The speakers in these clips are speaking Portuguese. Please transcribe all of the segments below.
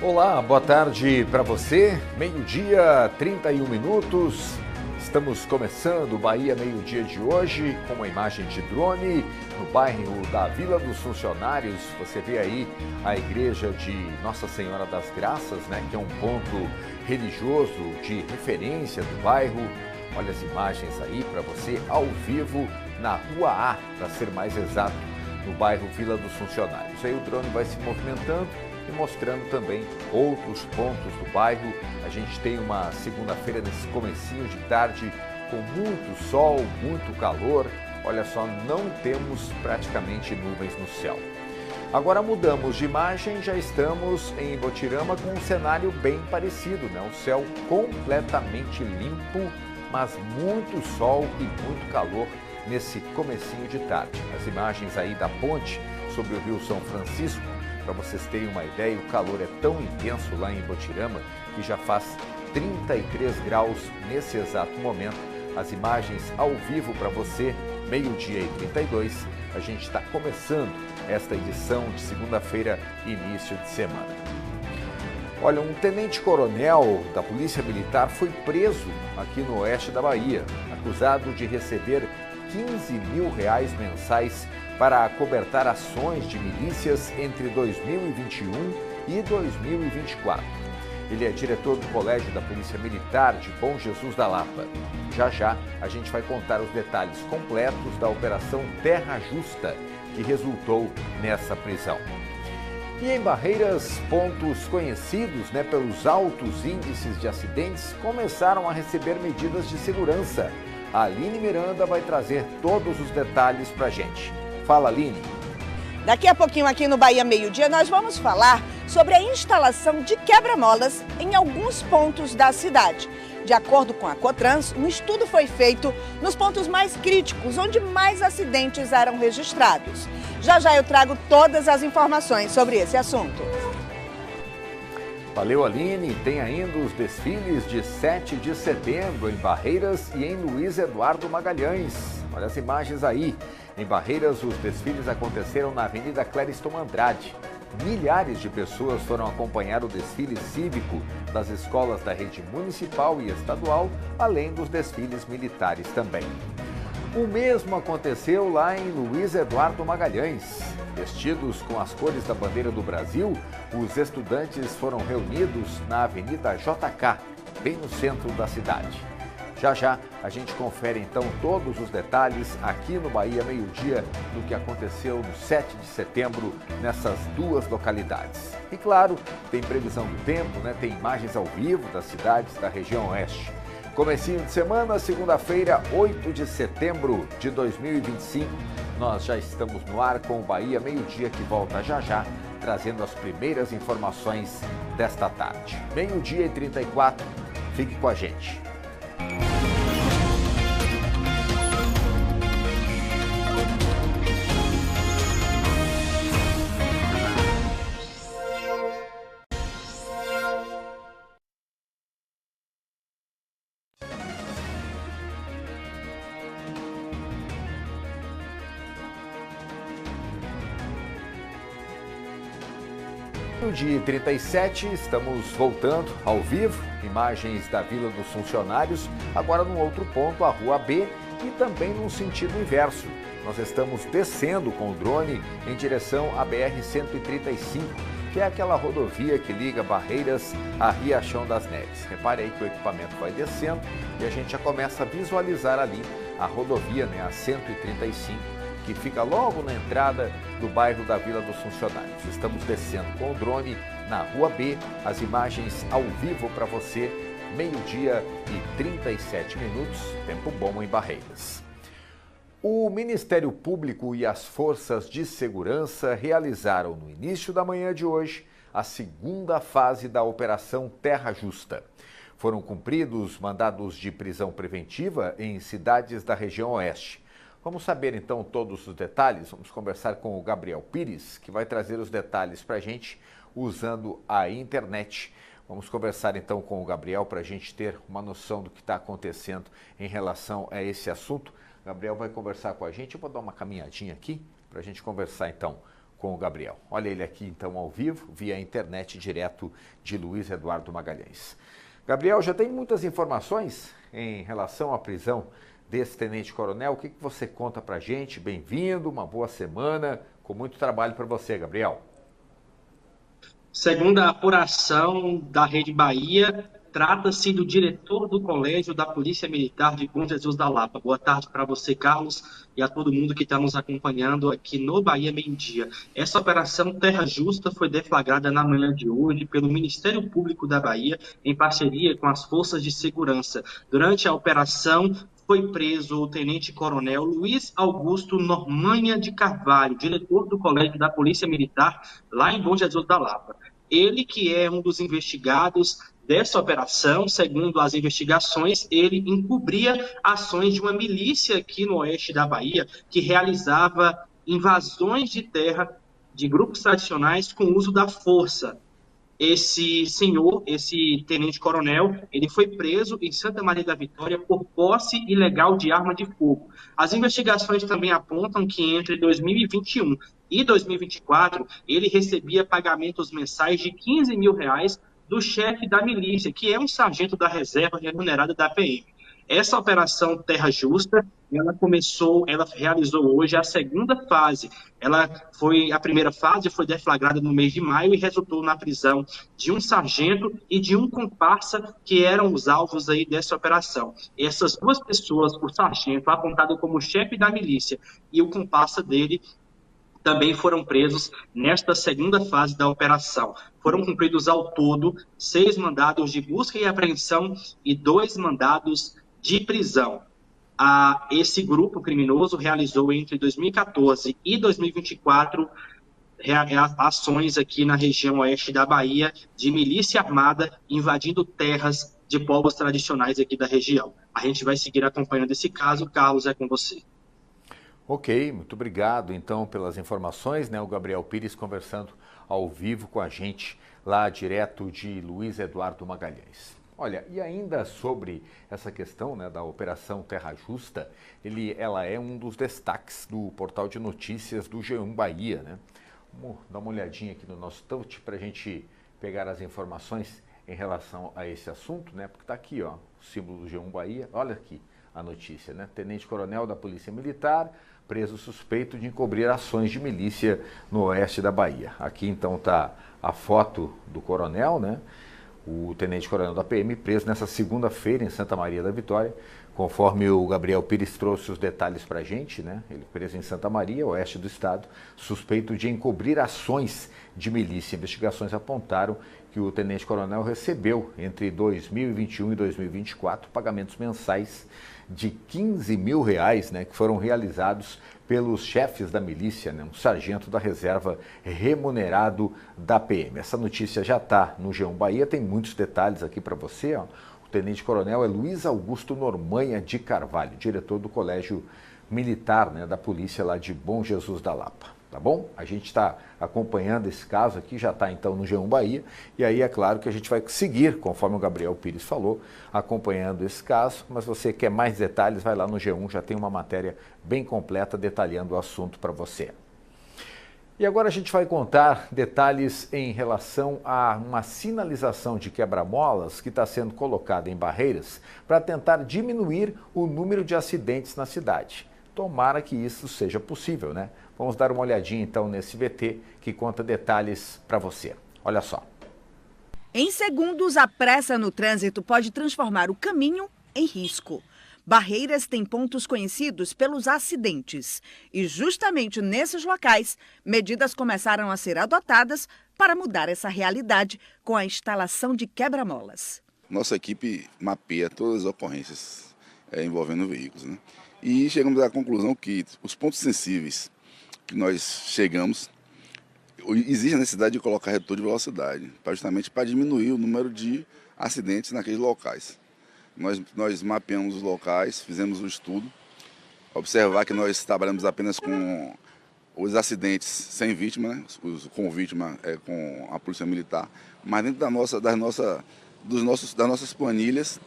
Olá, boa tarde para você. Meio-dia, 31 minutos. Estamos começando o Bahia Meio-Dia de hoje com uma imagem de drone no bairro da Vila dos Funcionários. Você vê aí a igreja de Nossa Senhora das Graças, né, que é um ponto religioso de referência do bairro. Olha as imagens aí para você ao vivo na Rua A, para ser mais exato, no bairro Vila dos Funcionários. Aí o drone vai se movimentando e mostrando também outros pontos do bairro. A gente tem uma segunda-feira nesse comecinho de tarde com muito sol, muito calor. Olha só, não temos praticamente nuvens no céu. Agora mudamos de imagem, já estamos em Botirama com um cenário bem parecido, né? O céu completamente limpo, mas muito sol e muito calor nesse comecinho de tarde. As imagens aí da ponte sobre o Rio São Francisco, para vocês terem uma ideia, o calor é tão intenso lá em Botirama que já faz 33 graus nesse exato momento. As imagens ao vivo para você, meio-dia e 32. A gente está começando esta edição de segunda-feira, início de semana. Olha, um tenente-coronel da Polícia Militar foi preso aqui no oeste da Bahia, acusado de receber R$15 mil mensais para acobertar ações de milícias entre 2021 e 2024. Ele é diretor do Colégio da Polícia Militar de Bom Jesus da Lapa. Já já a gente vai contar os detalhes completos da Operação Terra Justa, que resultou nessa prisão. E em Barreiras, pontos conhecidos, pelos altos índices de acidentes começaram a receber medidas de segurança. A Aline Miranda vai trazer todos os detalhes para a gente. Fala, Aline. Daqui a pouquinho aqui no Bahia Meio-Dia nós vamos falar sobre a instalação de quebra-molas em alguns pontos da cidade. De acordo com a Cotrans, um estudo foi feito nos pontos mais críticos, onde mais acidentes eram registrados. Já já eu trago todas as informações sobre esse assunto. Valeu, Aline. Tem ainda os desfiles de 7 de setembro em Barreiras e em Luiz Eduardo Magalhães. Olha as imagens aí. Em Barreiras, os desfiles aconteceram na Avenida Clériston Andrade. Milhares de pessoas foram acompanhar o desfile cívico das escolas da rede municipal e estadual, além dos desfiles militares também. O mesmo aconteceu lá em Luiz Eduardo Magalhães. Vestidos com as cores da bandeira do Brasil, os estudantes foram reunidos na Avenida JK, bem no centro da cidade. Já já a gente confere então todos os detalhes aqui no Bahia Meio-Dia do que aconteceu no 7 de setembro nessas duas localidades. E claro, tem previsão do tempo, tem imagens ao vivo das cidades da região oeste. Comecinho de semana, segunda-feira, 8 de setembro de 2025. Nós já estamos no ar com o Bahia Meio-Dia que volta já já, trazendo as primeiras informações desta tarde. Meio-dia e 34, fique com a gente. No dia 37, estamos voltando ao vivo, imagens da Vila dos Funcionários, agora num outro ponto, a Rua B, e também num sentido inverso. Nós estamos descendo com o drone em direção à BR-135, que é aquela rodovia que liga Barreiras a Riachão das Neves. Repare aí que o equipamento vai descendo e a gente já começa a visualizar ali a rodovia, a 135, que fica logo na entrada do bairro da Vila dos Funcionários. Estamos descendo com o drone na Rua B, as imagens ao vivo para você, meio-dia e 37 minutos, tempo bom em Barreiras. O Ministério Público e as Forças de Segurança realizaram no início da manhã de hoje a segunda fase da Operação Terra Justa. Foram cumpridos mandados de prisão preventiva em cidades da região oeste. Vamos saber então todos os detalhes, vamos conversar com o Gabriel Pires, que vai trazer os detalhes para a gente usando a internet. Vamos conversar então com o Gabriel para a gente ter uma noção do que está acontecendo em relação a esse assunto. Gabriel vai conversar com a gente, eu vou dar uma caminhadinha aqui para a gente conversar então com o Gabriel. Olha ele aqui então ao vivo, via internet, direto de Luiz Eduardo Magalhães. Gabriel, já tem muitas informações em relação à prisão desse tenente-coronel. O que você conta pra gente? Bem-vindo, uma boa semana, com muito trabalho para você, Gabriel. Segundo a apuração da Rede Bahia, trata-se do diretor do Colégio da Polícia Militar de Bom Jesus da Lapa. Boa tarde para você, Carlos, e a todo mundo que está nos acompanhando aqui no Bahia Meio Dia. Essa operação Terra Justa foi deflagrada na manhã de hoje pelo Ministério Público da Bahia, em parceria com as forças de segurança. Durante a operação, foi preso o tenente-coronel Luiz Augusto Normanha de Carvalho, diretor do Colégio da Polícia Militar, lá em Bom Jesus da Lapa. Ele que é um dos investigados dessa operação, segundo as investigações, ele encobria ações de uma milícia aqui no oeste da Bahia, que realizava invasões de terra de grupos tradicionais com uso da força. Esse senhor, esse tenente-coronel, ele foi preso em Santa Maria da Vitória por posse ilegal de arma de fogo. As investigações também apontam que entre 2021 e 2024, ele recebia pagamentos mensais de R$15 mil do chefe da milícia, que é um sargento da reserva remunerada da PM. Essa operação Terra Justa, ela realizou hoje a segunda fase. A primeira fase foi deflagrada no mês de maio e resultou na prisão de um sargento e de um comparsa que eram os alvos aí dessa operação. Essas duas pessoas, o sargento apontado como chefe da milícia e o comparsa dele, também foram presos nesta segunda fase da operação. Foram cumpridos ao todo 6 mandados de busca e apreensão e 2 mandados de prisão. Esse grupo criminoso realizou entre 2014 e 2024 ações aqui na região oeste da Bahia de milícia armada invadindo terras de povos tradicionais aqui da região. A gente vai seguir acompanhando esse caso. Carlos, é com você. Ok, muito obrigado então pelas informações, né? O Gabriel Pires conversando ao vivo com a gente lá direto de Luiz Eduardo Magalhães. Olha, e ainda sobre essa questão, né, da Operação Terra Justa, ela é um dos destaques do portal de notícias do G1 Bahia, né? Vamos dar uma olhadinha aqui no nosso touch para a gente pegar as informações em relação a esse assunto, né? Porque está aqui, ó, o símbolo do G1 Bahia. Olha aqui a notícia, né? Tenente-coronel da Polícia Militar, preso suspeito de encobrir ações de milícia no oeste da Bahia. Aqui então está a foto do coronel, né? O tenente-coronel da PM preso nessa segunda-feira em Santa Maria da Vitória, conforme o Gabriel Pires trouxe os detalhes para a gente, né? Ele preso em Santa Maria, oeste do estado, suspeito de encobrir ações de milícia. Investigações apontaram que o tenente-coronel recebeu entre 2021 e 2024 pagamentos mensais de R$15 mil, né, que foram realizados pelos chefes da milícia, né, um sargento da reserva remunerado da PM. Essa notícia já está no G1 Bahia, tem muitos detalhes aqui para você. Ó. O tenente-coronel é Luiz Augusto Normanha de Carvalho, diretor do Colégio Militar, né, da Polícia lá de Bom Jesus da Lapa. Tá bom? A gente está acompanhando esse caso aqui, já está então no G1 Bahia, e aí é claro que a gente vai seguir, conforme o Gabriel Pires falou, acompanhando esse caso, mas você quer mais detalhes, vai lá no G1, já tem uma matéria bem completa detalhando o assunto para você. E agora a gente vai contar detalhes em relação a uma sinalização de quebra-molas que está sendo colocada em Barreiras para tentar diminuir o número de acidentes na cidade. Tomara que isso seja possível, né? Vamos dar uma olhadinha então nesse VT que conta detalhes para você. Olha só. Em segundos, a pressa no trânsito pode transformar o caminho em risco. Barreiras tem pontos conhecidos pelos acidentes. E justamente nesses locais, medidas começaram a ser adotadas para mudar essa realidade com a instalação de quebra-molas. Nossa equipe mapeia todas as ocorrências envolvendo veículos, né? E chegamos à conclusão que os pontos sensíveis que nós chegamos, existe a necessidade de colocar redutor de velocidade, justamente para diminuir o número de acidentes naqueles locais. Nós mapeamos os locais, fizemos o estudo, observar que nós trabalhamos apenas com os acidentes sem vítima, né? Com vítima com a Polícia Militar, mas dentro das nossas planilhas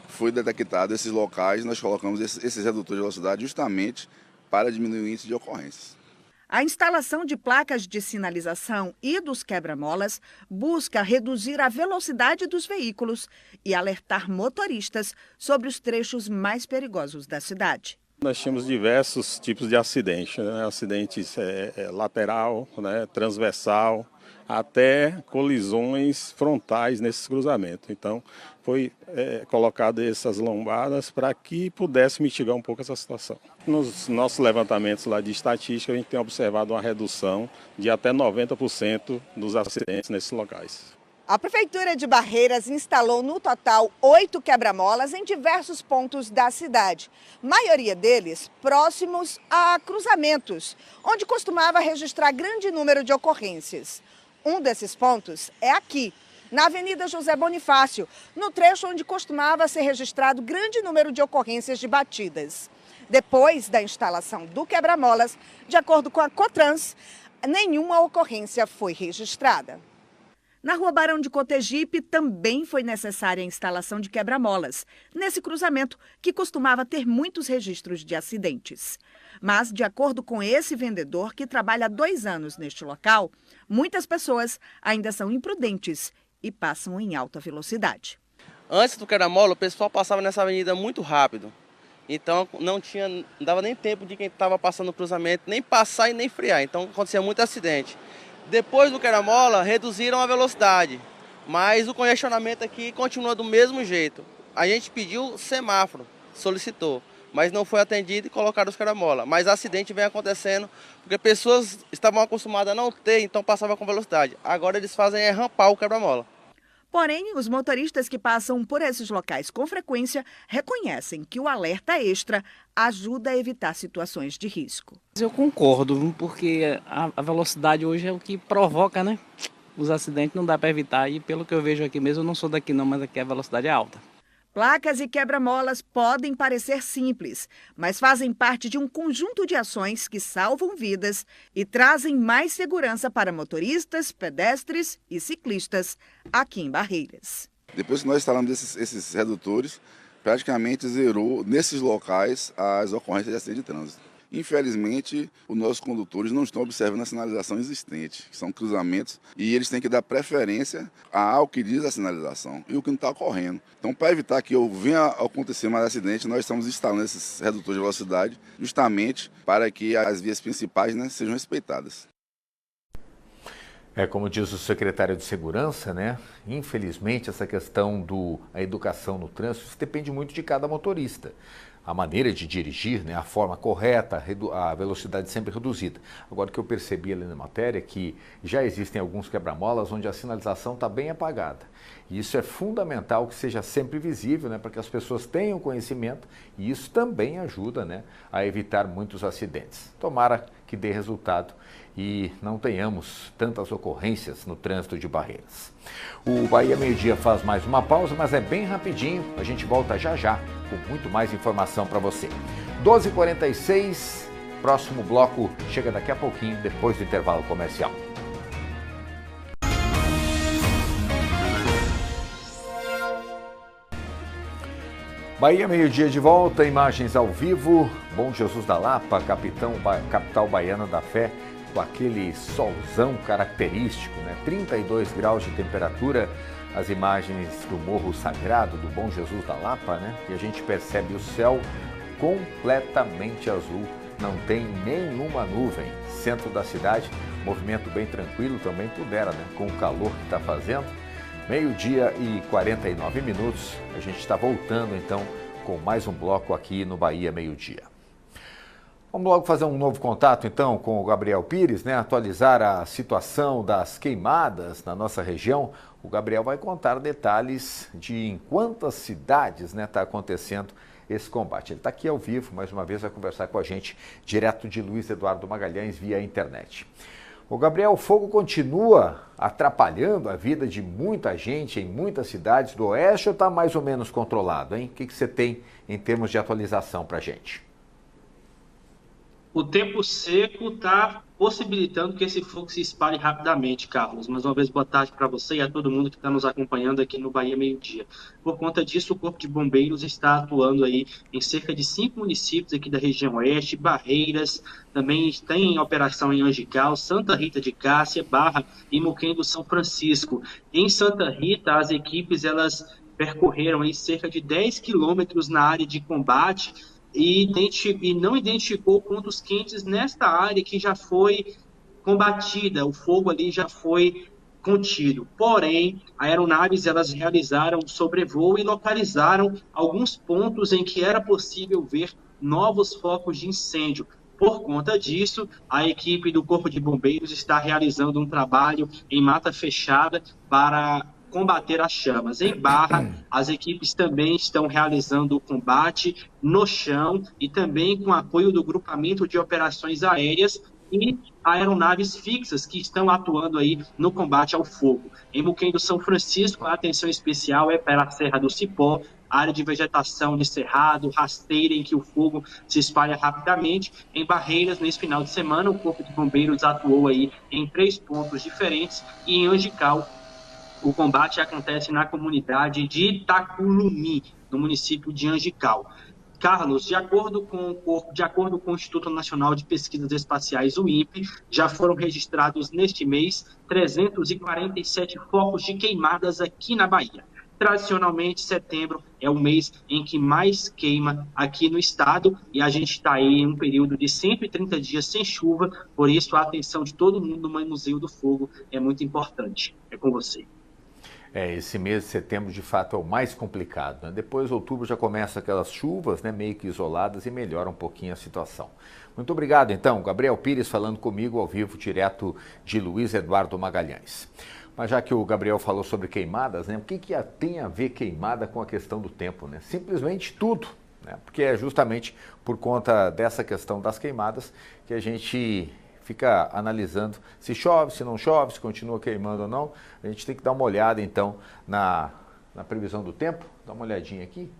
foi detectado esses locais, nós colocamos esses redutores de velocidade justamente para diminuir o índice de ocorrências. A instalação de placas de sinalização e dos quebra-molas busca reduzir a velocidade dos veículos e alertar motoristas sobre os trechos mais perigosos da cidade. Nós tínhamos diversos tipos de acidentes, né? Acidentes lateral, né? Transversal, até colisões frontais nesses cruzamentos. Então, foi colocado essas lombadas para que pudesse mitigar um pouco essa situação. Nos nossos levantamentos lá de estatística, a gente tem observado uma redução de até 90% dos acidentes nesses locais. A Prefeitura de Barreiras instalou no total 8 quebra-molas em diversos pontos da cidade. Maioria deles próximos a cruzamentos, onde costumava registrar grande número de ocorrências. Um desses pontos é aqui, na Avenida José Bonifácio, no trecho onde costumava ser registrado grande número de ocorrências de batidas. Depois da instalação do quebra-molas, de acordo com a Cotrans, nenhuma ocorrência foi registrada. Na Rua Barão de Cotegipe também foi necessária a instalação de quebra-molas, nesse cruzamento que costumava ter muitos registros de acidentes. Mas, de acordo com esse vendedor, que trabalha há 2 anos neste local, muitas pessoas ainda são imprudentes e passam em alta velocidade. Antes do quebra-mola, o pessoal passava nessa avenida muito rápido. Então, não dava nem tempo de quem estava passando no cruzamento, nem passar e nem frear. Então, acontecia muito acidente. Depois do quebra-mola, reduziram a velocidade, mas o congestionamento aqui continua do mesmo jeito. A gente pediu semáforo, solicitou, mas não foi atendido e colocaram os quebra-mola. Mas acidente vem acontecendo porque pessoas estavam acostumadas a não ter, então passavam com velocidade. Agora eles fazem rampar o quebra-mola. Porém, os motoristas que passam por esses locais com frequência reconhecem que o alerta extra ajuda a evitar situações de risco. Eu concordo, porque a velocidade hoje é o que provoca, né? Os acidentes não dá para evitar e pelo que eu vejo aqui mesmo, eu não sou daqui não, mas aqui a velocidade é alta. Placas e quebra-molas podem parecer simples, mas fazem parte de um conjunto de ações que salvam vidas e trazem mais segurança para motoristas, pedestres e ciclistas aqui em Barreiras. Depois que nós instalamos esses redutores, praticamente zerou nesses locais as ocorrências de acidente de trânsito. Infelizmente, os nossos condutores não estão observando a sinalização existente, que são cruzamentos, e eles têm que dar preferência ao que diz a sinalização e o que não está ocorrendo. Então, para evitar que venha a acontecer mais acidente, nós estamos instalando esses redutores de velocidade justamente para que as vias principais, né, sejam respeitadas. Como diz o secretário de Segurança, né? Infelizmente, essa questão da educação no trânsito depende muito de cada motorista. A maneira de dirigir, né, a forma correta, a velocidade sempre reduzida. Agora, o que eu percebi ali na matéria é que já existem alguns quebra-molas onde a sinalização está bem apagada. E isso é fundamental que seja sempre visível, né, para que as pessoas tenham conhecimento, e isso também ajuda, né, a evitar muitos acidentes. Tomara que dê resultado e não tenhamos tantas ocorrências no trânsito de Barreiras. O Bahia Meio Dia faz mais uma pausa, mas é bem rapidinho. A gente volta já já com muito mais informação para você. 12h46, próximo bloco chega daqui a pouquinho, depois do intervalo comercial. Bahia Meio Dia de volta, imagens ao vivo. Bom Jesus da Lapa, capital baiana da fé, com aquele solzão característico, né? 32 graus de temperatura, as imagens do Morro Sagrado do Bom Jesus da Lapa, né? E a gente percebe o céu completamente azul, não tem nenhuma nuvem. Centro da cidade, movimento bem tranquilo, também pudera, né? Com o calor que está fazendo. 12h49, a gente está voltando então com mais um bloco aqui no Bahia Meio Dia. Vamos logo fazer um novo contato, então, com o Gabriel Pires, né? Atualizar a situação das queimadas na nossa região. O Gabriel vai contar detalhes de em quantas cidades, né, está acontecendo esse combate. Ele está aqui ao vivo, mais uma vez vai conversar com a gente, direto de Luiz Eduardo Magalhães, via internet. O Gabriel, o fogo continua atrapalhando a vida de muita gente em muitas cidades do Oeste ou está mais ou menos controlado, hein? O que você tem em termos de atualização para a gente? O tempo seco está possibilitando que esse fogo se espalhe rapidamente, Carlos. Mais uma vez, boa tarde para você e a todo mundo que está nos acompanhando aqui no Bahia Meio Dia. Por conta disso, o Corpo de Bombeiros está atuando aí em cerca de 5 municípios aqui da região oeste, Barreiras, também tem operação em Angical, Santa Rita de Cássia, Barra e Moquém do São Francisco. Em Santa Rita, as equipes elas percorreram aí cerca de 10 quilômetros na área de combate e não identificou pontos quentes nesta área que já foi combatida, o fogo ali já foi contido. Porém, aeronaves elas realizaram um sobrevoo e localizaram alguns pontos em que era possível ver novos focos de incêndio. Por conta disso, a equipe do Corpo de Bombeiros está realizando um trabalho em mata fechada para combater as chamas. Em Barra, as equipes também estão realizando o combate no chão e também com apoio do Grupamento de Operações Aéreas e aeronaves fixas que estão atuando aí no combate ao fogo. Em Moquém do São Francisco, a atenção especial é para a Serra do Cipó, área de vegetação de cerrado, rasteira em que o fogo se espalha rapidamente. Em Barreiras, nesse final de semana, o Corpo de Bombeiros atuou aí em 3 pontos diferentes e em Angical, o combate acontece na comunidade de Itaculumi, no município de Angical. Carlos, de acordo com o Instituto Nacional de Pesquisas Espaciais, o INPE, já foram registrados neste mês 347 focos de queimadas aqui na Bahia. Tradicionalmente, setembro é o mês em que mais queima aqui no estado e a gente está aí em um período de 130 dias sem chuva, por isso a atenção de todo mundo no Museu do Fogo é muito importante. É com você. Esse mês de setembro, de fato, é o mais complicado, né? Depois, outubro, já começa aquelas chuvas, né, meio que isoladas e melhora um pouquinho a situação. Muito obrigado, então. Gabriel Pires falando comigo ao vivo, direto de Luiz Eduardo Magalhães. Mas já que o Gabriel falou sobre queimadas, né, o que tem a ver queimada com a questão do tempo, né? Simplesmente tudo, né? Porque é justamente por conta dessa questão das queimadas que a gente fica analisando se chove, se não chove, se continua queimando ou não. A gente tem que dar uma olhada, então, na previsão do tempo. Dá uma olhadinha aqui.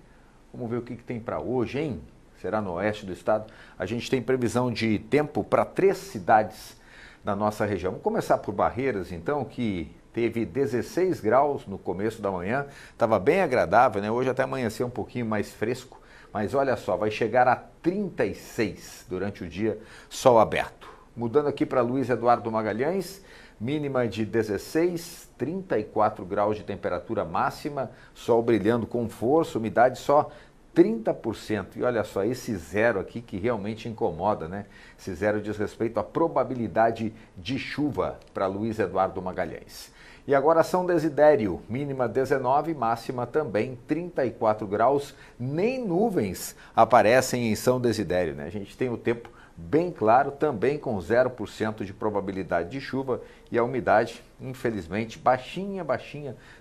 Vamos ver o que tem para hoje, hein? Será no oeste do estado. A gente tem previsão de tempo para 3 cidades da nossa região. Vamos começar por Barreiras, então, que teve 16 graus no começo da manhã. Estava bem agradável, né? Hoje até amanheceu um pouquinho mais fresco. Mas olha só, vai chegar a 36 durante o dia, sol aberto. Mudando aqui para Luiz Eduardo Magalhães, mínima de 16, 34 graus de temperatura máxima, sol brilhando com força, umidade só 30%. E olha só, esse zero aqui que realmente incomoda, né? Esse zero diz respeito à probabilidade de chuva para Luiz Eduardo Magalhães. E agora São Desidério, mínima 19, máxima também 34 graus, nem nuvens aparecem em São Desidério, né? A gente tem o tempo bem claro, também com 0% de probabilidade de chuva e a umidade, infelizmente, baixinha,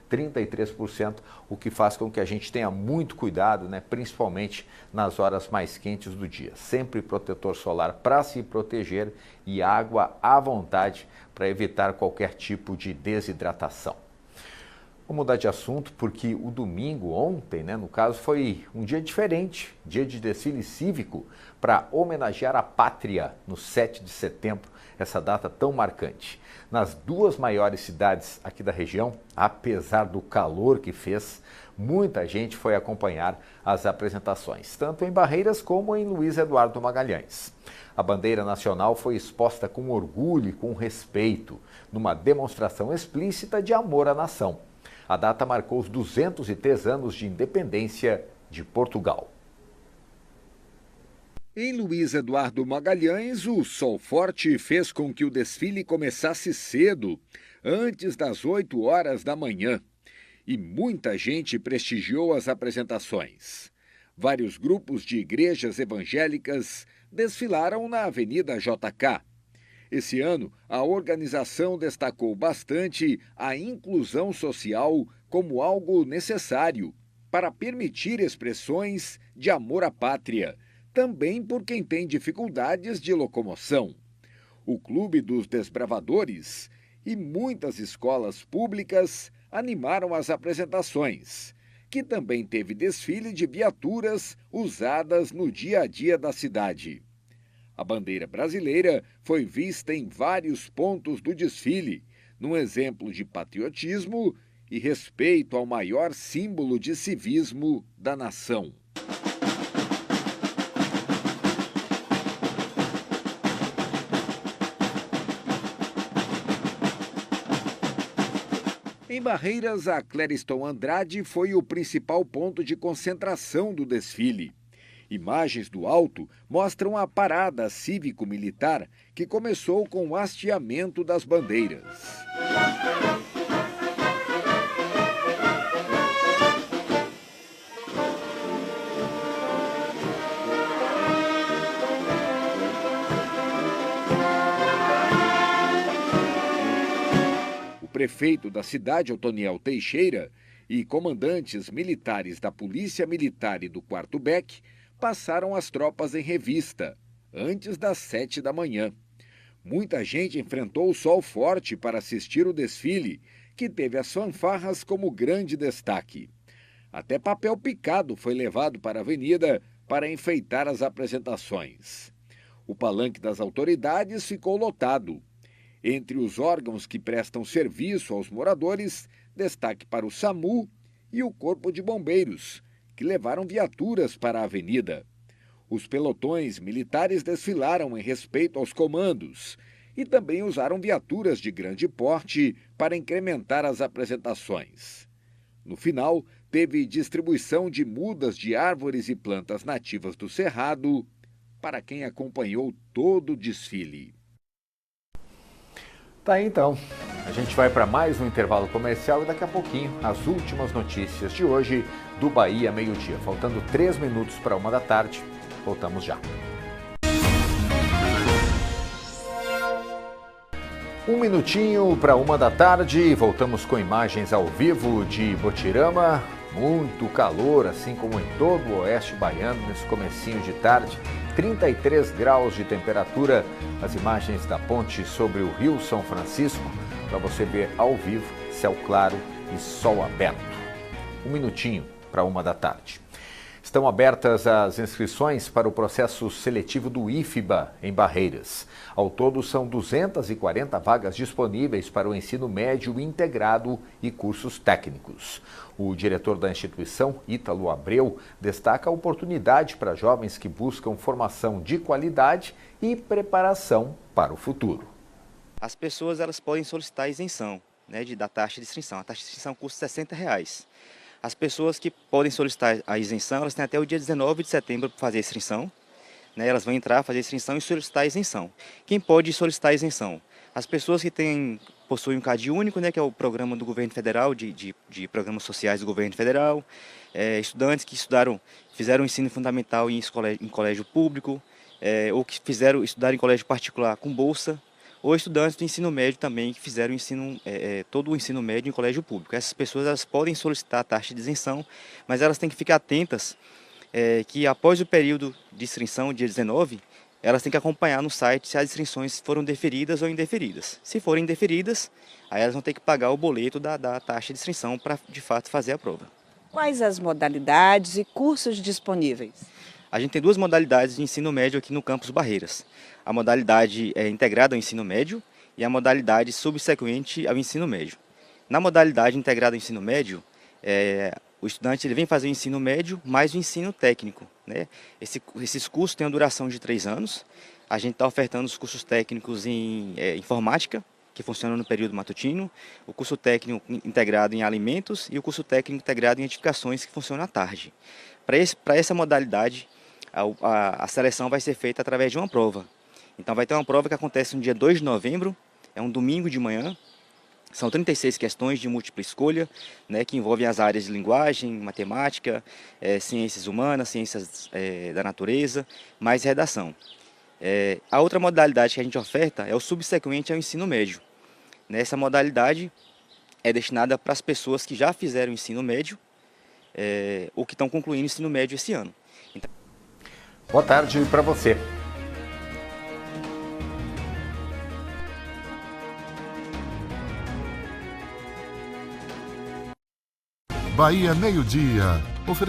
33%, o que faz com que a gente tenha muito cuidado, né, principalmente nas horas mais quentes do dia. Sempre protetor solar para se proteger e água à vontade para evitar qualquer tipo de desidratação. Vou mudar de assunto porque o domingo, ontem, né, no caso, foi um dia diferente, dia de desfile cívico para homenagear a pátria no 7 de setembro, essa data tão marcante. Nas 2 maiores cidades aqui da região, apesar do calor que fez, muita gente foi acompanhar as apresentações, tanto em Barreiras como em Luiz Eduardo Magalhães. A bandeira nacional foi exposta com orgulho e com respeito, numa demonstração explícita de amor à nação. A data marcou os 203 anos de independência de Portugal. Em Luiz Eduardo Magalhães, o sol forte fez com que o desfile começasse cedo, antes das 8 horas da manhã. E muita gente prestigiou as apresentações. Vários grupos de igrejas evangélicas desfilaram na Avenida JK. Esse ano, a organização destacou bastante a inclusão social como algo necessário para permitir expressões de amor à pátria, também por quem tem dificuldades de locomoção. O Clube dos Desbravadores e muitas escolas públicas animaram as apresentações, que também teve desfile de viaturas usadas no dia a dia da cidade. A bandeira brasileira foi vista em vários pontos do desfile, num exemplo de patriotismo e respeito ao maior símbolo de civismo da nação. Em Barreiras, a Clériston Andrade foi o principal ponto de concentração do desfile. Imagens do alto mostram a parada cívico-militar que começou com o hasteamento das bandeiras. O prefeito da cidade, Otoniel Teixeira, e comandantes militares da Polícia Militar e do 4º BEC passaram as tropas em revista, antes das 7 da manhã. Muita gente enfrentou o sol forte para assistir o desfile, que teve as fanfarras como grande destaque. Até papel picado foi levado para a avenida para enfeitar as apresentações. O palanque das autoridades ficou lotado. Entre os órgãos que prestam serviço aos moradores, destaque para o SAMU e o Corpo de Bombeiros, que levaram viaturas para a avenida. Os pelotões militares desfilaram em respeito aos comandos e também usaram viaturas de grande porte para incrementar as apresentações. No final, teve distribuição de mudas de árvores e plantas nativas do Cerrado para quem acompanhou todo o desfile. Tá aí então, a gente vai para mais um intervalo comercial e daqui a pouquinho as últimas notícias de hoje do Bahia Meio-Dia. Faltando 3 minutos para 1 da tarde, voltamos já. 1 minutinho para 1 da tarde, voltamos com imagens ao vivo de Botirama. Muito calor, assim como em todo o oeste baiano, nesse comecinho de tarde. 33 graus de temperatura, as imagens da ponte sobre o Rio São Francisco, para você ver ao vivo, céu claro e sol aberto. 1 minutinho para 1 da tarde. Estão abertas as inscrições para o processo seletivo do IFBA em Barreiras. Ao todo, são 240 vagas disponíveis para o ensino médio integrado e cursos técnicos. O diretor da instituição, Ítalo Abreu, destaca a oportunidade para jovens que buscam formação de qualidade e preparação para o futuro. As pessoas elas podem solicitar a isenção, da taxa de inscrição. A taxa de inscrição custa R$60. As pessoas que podem solicitar a isenção, elas têm até o dia 19 de setembro para fazer a inscrição. Elas vão entrar, fazer a inscrição e solicitar a isenção. Quem pode solicitar a isenção? As pessoas que possuem um CAD único, que é o programa do governo federal, de programas sociais do governo federal, estudantes que fizeram ensino fundamental em colégio público, ou que estudaram em colégio particular com bolsa, ou estudantes do ensino médio também que fizeram todo o ensino médio em colégio público. Essas pessoas elas podem solicitar a taxa de isenção, mas elas têm que ficar atentas que após o período de inscrição, dia 19, elas têm que acompanhar no site se as inscrições foram deferidas ou indeferidas. Se forem indeferidas, aí elas vão ter que pagar o boleto da taxa de inscrição para, de fato, fazer a prova. Quais as modalidades e cursos disponíveis? A gente tem 2 modalidades de ensino médio aqui no campus Barreiras. A modalidade integrada ao ensino médio e a modalidade subsequente ao ensino médio. Na modalidade integrada ao ensino médio, o estudante ele vem fazer o ensino médio mais o ensino técnico. Esses cursos têm uma duração de 3 anos. A gente está ofertando os cursos técnicos em informática, que funciona no período matutino, o curso técnico integrado em alimentos e o curso técnico integrado em edificações, que funciona à tarde. Para essa modalidade, a seleção vai ser feita através de uma prova. Então vai ter uma prova que acontece no dia 2 de novembro, é um domingo de manhã. São 36 questões de múltipla escolha, que envolvem as áreas de linguagem, matemática, ciências humanas, ciências da natureza, mais redação. A outra modalidade que a gente oferta é o subsequente ao ensino médio. Essa modalidade é destinada para as pessoas que já fizeram o ensino médio ou que estão concluindo o ensino médio esse ano. Então... Boa tarde para você. Bahia Meio-Dia.